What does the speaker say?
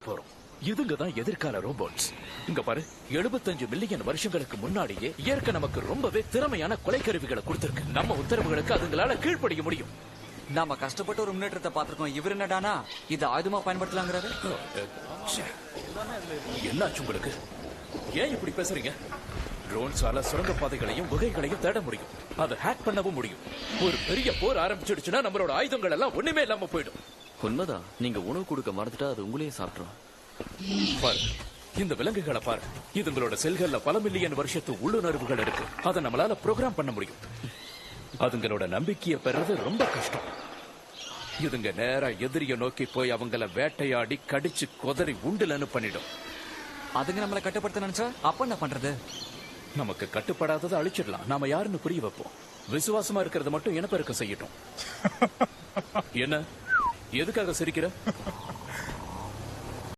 போறோம். இதுங்க தான் எதிர்கால ரோபோட்ஸ். இங்க பாரு, 75 மில்லியன் வருஷங்களுக்கு முன்னாடியே இயற்கை நமக்கு ரொம்பவே திறமையான கொலைக்கருவிகளை கொடுத்திருக்கு. நம்ம உத்தரவுகளுக்கு அதுங்களால கீழ்ப்படிய முடியும். நாம கஷ்டப்பட்டு ஒரு முன்னேற்றத்தை பார்த்திருக்கோம். இவர் என்னடானா இதை ஆயுதமா பயன்படுத்தலாங்கிறாரு. என்னாச்சு உங்களுக்கு? ஏன் இப்படி பேசுறீங்க? ட்ரோன்ஸால சுரங்க பாதைகளையும் குகைகளையும் தேட முடியும். அதை ஹேக் பண்ணவும் முடியும். ஒரு பெரிய போர் ஆரம்பிச்சிடுச்சுன்னா நம்மளோட ஆயுதங்கள் எல்லாம் ஒண்ணுமே இல்லாம போயிடும். உண்மைதான். நீங்க உணவு கொடுக்க மறந்துட்டா அது உங்களையும் சாப்பிட்டுரும். பாரு, இந்த விலங்குகளை பாரு. இதுங்களோட செல்கள்ல பல மில்லியன் வருஷத்து உள்ளுணர்வுகள் இருக்கு. அதை நம்மளால ப்ரோக்ராம் பண்ண முடியும். அதுங்களோட நம்பிக்கையை பெறது ரொம்ப கஷ்டம். இதுங்க நேரா எதிரிய நோக்கி போய் அவங்கள வேட்டையாடி கடிச்சு கொதறி உண்டுலன்னு பண்ணிடும். அதுங்க நம்மளை கட்டுப்படுத்த நினைச்சா அப்ப என்ன பண்றது? நமக்கு கட்டுப்படாததை அழிச்சிடலாம். நாம யாருன்னு புரிய வைப்போம். விசுவாசமா இருக்கிறத மட்டும் இனப்பெருக்கம் செய்யட்டும். என்ன, எதுக்காக சிரிக்கிற?